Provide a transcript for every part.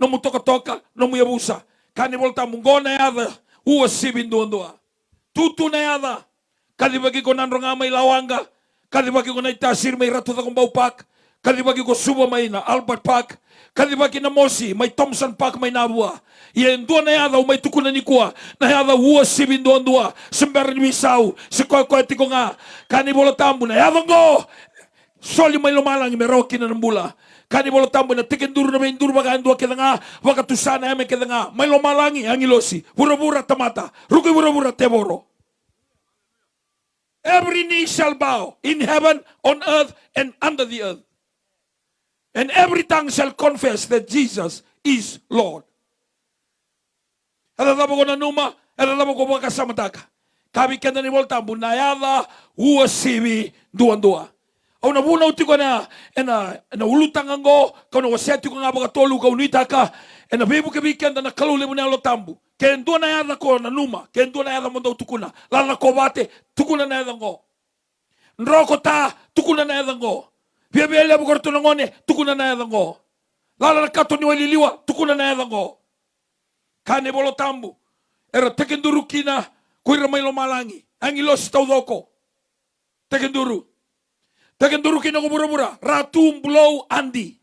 no mu toka no mu yabusa. Kani volta mungona yada ua sibinduandua. Tutu na yada. Kadi bagi ko nandronga may lawanga. Kadi bagi ko na itasir may ratu da kumbau pak. Kadi bagi ko suba may na Albert Park. Kadi bagi na Mosi may Thompson Park may nabua. Yen dua na yada may tukuna ni kuwa. Na yada ua sibinduandua. Sember ni misau. Sekoy tiko nga. Kani bolotambu na yada ngo. Soli may lumalang meroki na nambula. Kani bolotambu na tikenduru na may induru baga andua keda nga. Wakatusana yame keda nga. May lumalangi ang ilosi. Bura-bura tamata. Ruki bura-bura teboro. Every knee shall bow in heaven, on earth, and under the earth. And every tongue shall confess that Jesus is Lord. Alalabo ko na numa, alalabo ko mga kasamataka. Kami kenda ni Voltambu, nayada uasibi duan-dua. Au nabuna uti ko na ulutang ango, kau na waseti ko nga baga tolu kau nuita ka, na bibu kebikenda na kalule mo na Voltambu. Ken dua na yada ko na numa, ken dua na yada mo daw tukuna, lala ko bate, tukuna na yada ngo. Nroko ta, tukuna na yada ngo. Biya-biya mo korto nangone, tukuna na yada ngo. Lala na kato ni waliliwa, tukuna na yada ngo. Kane Voltambu, era tekenduru kina, kuira may lumalangi, ang ilos tau doko. Tekenduru. Tekenduru kina kubura-bura, Ratu Blow Andi.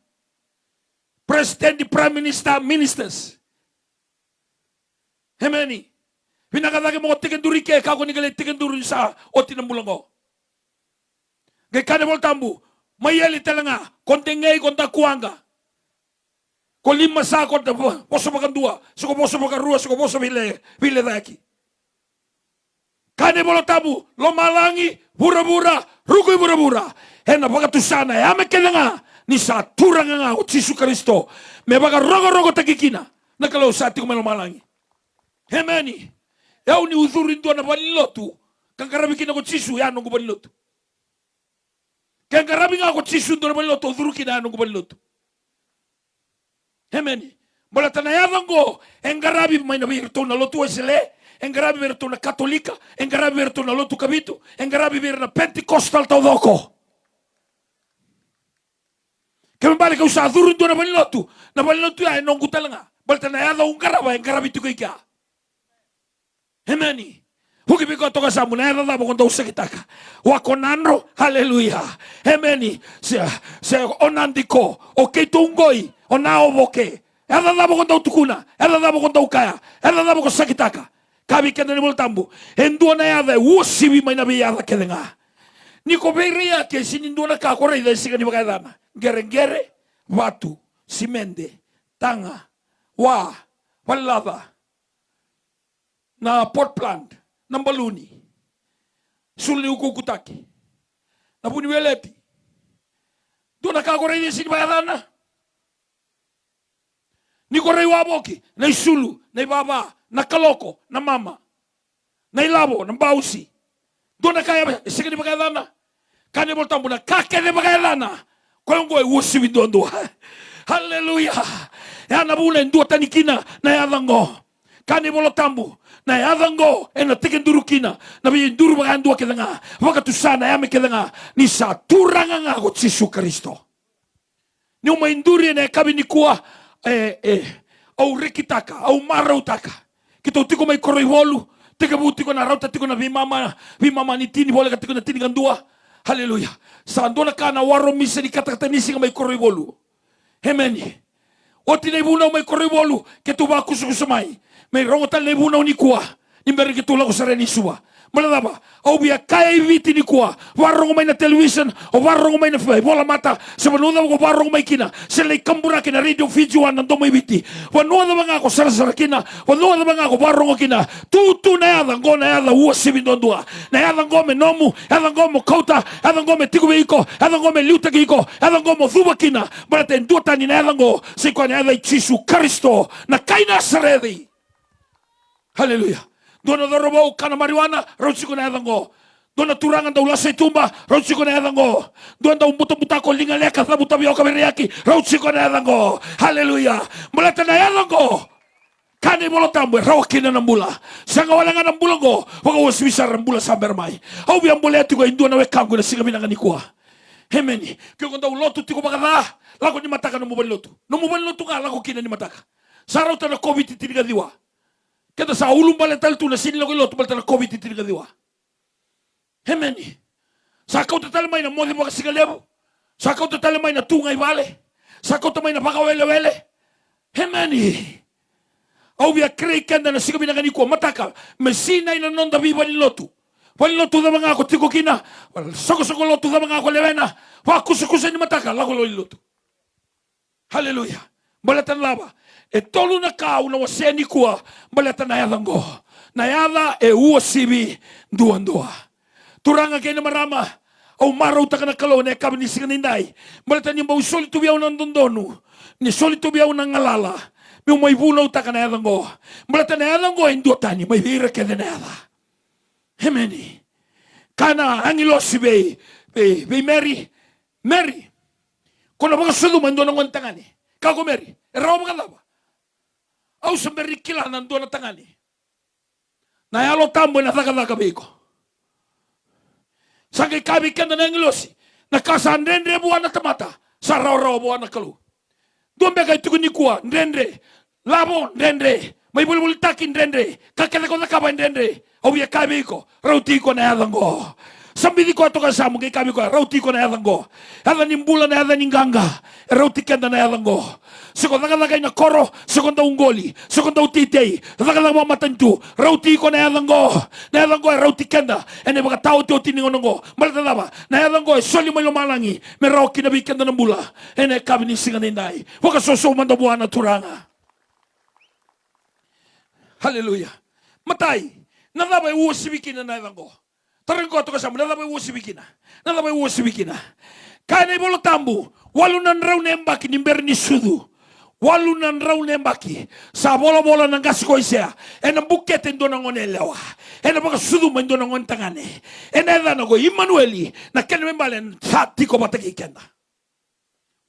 President, Prime Minister, Ministers. Hemeni. Pinakadagi mo ko tekenduri ke, kako ni galit tekenduru sa oti ng bulango. Gay Kane Voltambu, mayeli talanga, konting ngay konta kuanga. Ko lima sa konta poso magandua, suko poso magarua, suko poso bile daki. Kane Voltambu, lomalangi, bura-bura, rugoy bura-bura. Hena pagatusana, yame kelanga, ni sa turang nga o Jesu Kristo. May baga rogo-rogo tagikina, nakalaw sa ating lomalangi. Hemeni, yaw ni uzurin doon na balilotu, kang karabikin ako Jesu, yan ang balilotu. Kaya karami nga ako Jesu doon na balilotu, uzurukin na anong balilotu. Hemeni, mula tanayadan ko, ang karabi may nabirto na lotu ay sila, ang karabi birto na Katolika, ang karabi birto na lotu kabito, ang karabi birto na Pentecostal taudoko. Kaya mabalik ako sa uzurin doon na balilotu yan, nung gutal nga, mula tanayadan kong karaba, ang karabi tukoy ka. Hemeni. Huki biko toka sa muna era dabo konta usakitaka. Wakonanro, haleluya. Hemeni. Se onandiko, okay tunggoy, onao boke. Era dabo konta utukuna, era dabo konta ukaya, era dabo ko sakitaka. Kabi kenda ni Voltambu. Endua na yada, usibi may nabiyada kedenga. Niko beria ke sinindua na kakore da siga ni bakadana. Gere, watu, simende, tanga, walada. Na pot plant, na baluni, sulni ukukutaki, na puniweleti. Doon nakakore din sinibayarana. Ni kore waboki, na isulu, na ibaba, na kaloko, na mama, na ilabo, na bausi. Doon nakaya, sige ni bagayarana. Kani Voltambu na kake ni bagayarana. Kuyong usibi doon. Hallelujah. Yan nabuna, indua tanikina, na yadango. Kani Voltambu. Na yadango na tikenduru kina na binduru bagandua kedanga wakatusana yame kedanga ni sa turanga nga ko Jesu Kristo ni umainduri na kabi ni kuwa au rekitaka au marautaka kito tiko may koribolu tika buti ko na rauta tiko na bimama ni tini bola katiko na tini gandua haleluya sa andona kana waro misa ni katakata nisi may koribolu hemeni oti na ibuna may koribolu ketu ba kusukusumai may rongotal na ibunaw ni kuwa. Nimberi kitula ko sa renisuwa. Maladaba. Au biya kaya ibiti ni kuwa. Warong may na television. O warong may na bola mata. Sa manuda ko warong may kina. Sila ikambura kina radio videoan ng domo ibiti. Wanuada ba nga ako sarasara kina. Wanuada ba nga ako warong kina. Tutu na yadan ko na yadan uwasibin doon dua. Na yadan ko me nomu. Yadan ko mo kauta. Yadan ko me tikubi iko. Yadan ko me liutagi iko. Yadan ko mo thuba kina. Malaten duta ni na yadan ko. Sikwa na yadan Jesu Kristo. Na kay Nazareti. Haleluya. Doon na dorobaw ka na marijuana, rotsi ko na yadango. Doon na turangan daw lasay tumba, rotsi ko na yadango. Doon daw buta-buta ko, lingaleka, tabutabiyaw kabiriyaki, rotsi ko na yadango. Haleluya. Malata na yadango. Kani Voltambu, rawakin na ng bula. Sa nga wala nga ng bulang ko, wag waswisar ng bula sa bermay. Au biyang buleti ko, hindi na wekang ko na sigamin ang anikwa. Hemeni. Kyo konda ulotu tiko bakada. Lako ni mataka no mubali lotu. No mubali lotu ka lako kina ni mataka. Sarau tana COVID tiriga diwa. Keda sa ulum bale tal tu na sini lako lotu bale tana COVID tiriga diwa. Hemeni. Sa kau tatale mai na modi baka sigalebo. Sa kau tatale mai na tungai vale. Sa kau tatale mai na baka wele wele. Hemeni. Au via krei kenda na sigabi na ganiko mataka. Mesina ina nonda viva ni lotu. Wali lotu da mga ako tiko kina. Soko lotu da mga ako lewena. Wakusa ni mataka. Lako loli lotu. Hallelujah. Balatan lava. E tolu na kau na waseni kuwa. Balatan na yadango. Na yada e ua sibi duandua. Turanga kaya na marama. Au maraw ta ka na kalo na ekabi ni singanindai. Balatan yung bau soli tubiyaw ng dondonu. Ni soli tubiyaw ng ngalala. May bunaw ta ka na yadango. Balatan na yadango ay indotani. May hira ka na yada. Hemeni. Kana angilo si Bay Mary. Mary. Kung nabaga suluman doon ang tangani. Kako Mary. Eraw mga laba. Au sa Mary kilanan doon ang tangani. Nayalo tambo na taka biko. Sagay kabi kanda na angilosi. Nakasa ndendre buwan na tamata. Sa raw buwan na kalu. Doon ba kayo tukun ni kuwa. Ndendre. Labo ndendre. May bulbul takin ndendre. Kakala ko nakaba ndendre. Au ya kabi ko. Rauti ko na yadango. Sambidi ko ato kasama. Kay kabi ko. Rauti ko na yadango. Hada nimbula na hada ninganga. Rauti kanda na yadango. Sekon nakalagay na koro. Sekon daw ungoli. Sekon daw titay. Nakalagay mo matantu. Rauti ko na yadango. Na yadango ay rauti kanda. Ene mga tao tiyo tiningon ngo. Malata ba? Na yadango ay soli may lumalangi. May raw kinabi kanda ng bula. Ene kabi ni singaninday. Waka sosuman daw buwan na turanga. Hallelujah. Matay. Nadabay uwasibikin na yadango. Tarang ko ato kasama. Nadabay uwasibikin na. Nadabay uwasibikin na. Kaya na ibolo tambu. Walunan raw na embaki ni Berni Sudu. Walunan raw na embaki. Sa bola-bola ng gasiko isya. E nang buketin doon ang onelewa. E nang baka sudu man doon ang ontangane. E na edan ako, Emmanueli, na kenamembalen sa tiko batakikenda.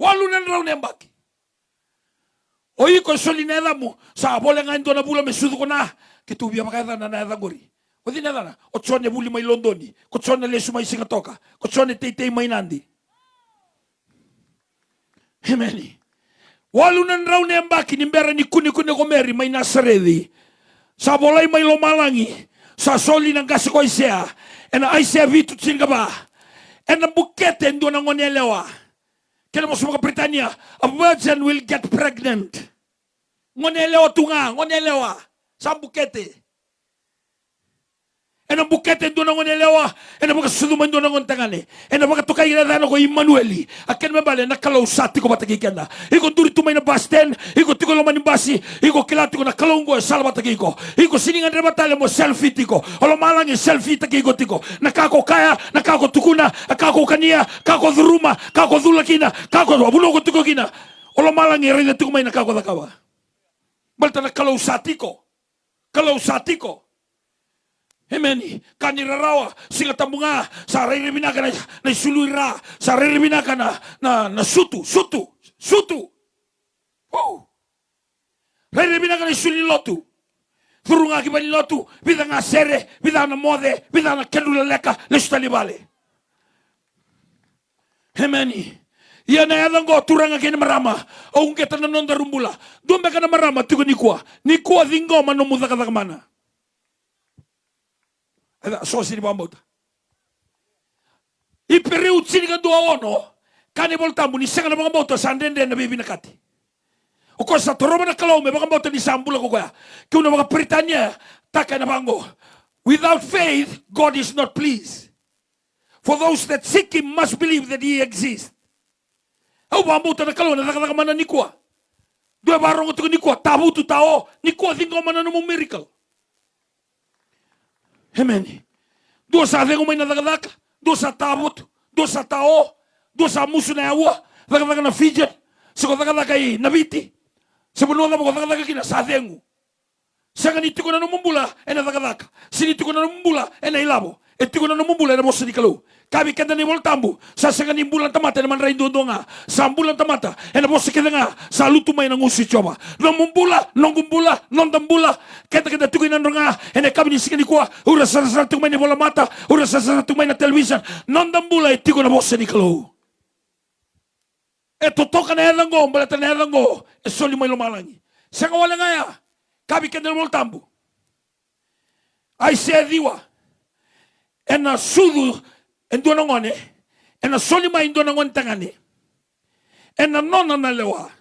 Walunan raw na embaki. O iko soli na edan mo. Sa bola nga doon na bula may sudu ko na. Kitubia makaya na edan gori. O di na edan na. Kotsone buli may Londoni. Kotsone lesu may singatoka. Kotsone titay may nandi. Hemeni. Walunan raw na embaki ni mbera ni kuni ko Mary may nasaredi. Sa bolay may lumalangi. Sa soli ng gasiko isya. En ay siya vitu tsinga ba. En ang bukete doon ang onelewa. Kaya mo sa mga Britanya, a virgin will get pregnant. Ngonelewa tunga. Ngonelewa. Sa bukete. En ang bukete doon ang onelewa. En ang mga suluman doon ang ontangane. En ang mga tukay na dano ko Emmanueli. Akin mabale nakalaw sa tiko batagikenda. Iko duri tumay na basten. Iko tiko laman yung basi. Iko kilati ko nakalunggo sa batagiko. Iko siningan rebatale mo selfie tiko. Olo malangi selfie tagiko tiko. Nakako kaya, nakako tukuna, nakako kania, kako dhuruma, kako dhulakina, kako abulo ko tiko kina. Olo malangi rida tiko may nakako dakawa. Balta nakalaw sa tiko. Kalaw sa tiko. Hemeni, kanirarawa, singa tambunga, sa riribina ka na suluira, sa riribina ka na sutu. Wow. Riribina ka na sulilotu. Thurunga ki banilotu, bida nga sere, bida na mode, bida na kendula leka, lestalibale. Hemeni, iya na yadango, turanga kina marama, o ungketa na nonda rumbula. Dumbe ka na marama, tigo nikua dingo manumuda katakamana. So si bambota. Iperiut sini ka doa ono. Kani voltamu ni sanga na mga bota sa ndende na bibi nakati. O ko sa toroba na kalaw me mga bota ni sambula ko kaya. Kung na mga Britanya taka na bango. Without faith, God is not pleased. For those that seek Him must believe that He exists. Au bambota na kalaw na nakataka mana ni kuwa. Dua barong ito ni kuwa. Tabu tu tao. Ni kuwa thingo mana na mo miracle. Hemeni. Dua sa adengo may nadagdaka. Dua sa tabot. Dua sa tao. Dua sa muso na yawa. Dagdaga na fidget. Siko dagdaga kay nabiti. Sa bunuwa mo ko dagdaga kina sa adengo. Sa ganiti ko na numumbula. E nadagdaka. Siniti ko na numumbula. E nailabo. E ti ko na numumbula. E na mosa di kalo. Kabi kanda ni voltambu. Sa sangani bulan tamata. E naman rin doon nga. Sa bulan tamata. E na mosa kita nga. Sa luto may nangusi choba. Numumbula. Nongumbula. Nondambula. Kita tukoy na nga. E na kami ni sikani kuwa. Ura sa tumay ni bola mata. Ura sa tumay na television. Nondambula. E ti ko na mosa di kalo. e totoka na edango balata na edango e soli mai lo malangi sanga wala ngaya kabi kendel mol tambu ai se diwa ena sudu endona ngone ena soli mai endona ngon tangane ena nona na lewa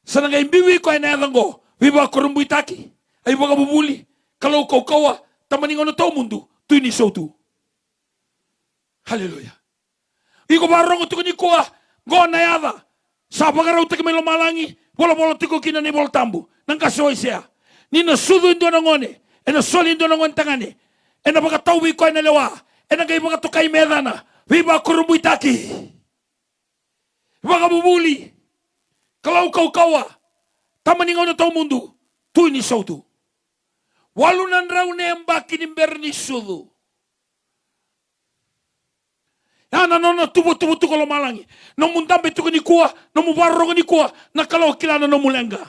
sananga imbiwi ko ena edango viva korumbuitaki ai boga bubuli kalau kau kawa tamani ngono tau mundu tu ini sotu haleluya iko barongo tukuni koa gona yada sabagarau teke melo malangi bola tiko kina ni bol tambu nang kasoi sea nina sudu indona ngone ena soli indona ngon tangane ena baga tau wi ko ena lewa ena gai baga tokai medana viva korumbuitaki baga bubuli kalau kau kawa tamani ngono tau mundu tu ini sotu walunan raune mbaki ni berni sudu ana nona tubo kolo malangi no mundambe tuko ni kuwa no mubarro ni kuwa na kalau kilana no mulenga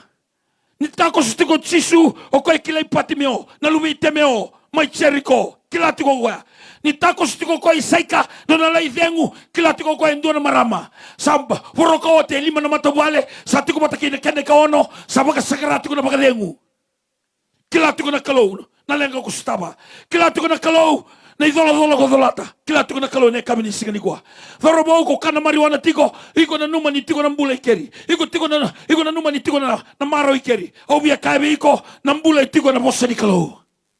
ni tako stiko tsisu o ko kilai patimeo na lumite meo mai cheriko kilatiko kwa ni tako stiko ko isaika no na lai dengu kilatiko ko endona marama samba voroko te lima na matabale satiko mataki ne kene kaono sabaka sakaratu na bakadengu kilatiko na kalau na lenga ko staba kilatiko na kalau na idola ko dolata kilatiko na kalau ne kamini sigani kwa dorobo ko kana mariwana tiko iko na numa ni tiko na mbula ikeri iko na numa ni tiko na maro ikeri obia kabe iko na mbula tiko na mosani kalau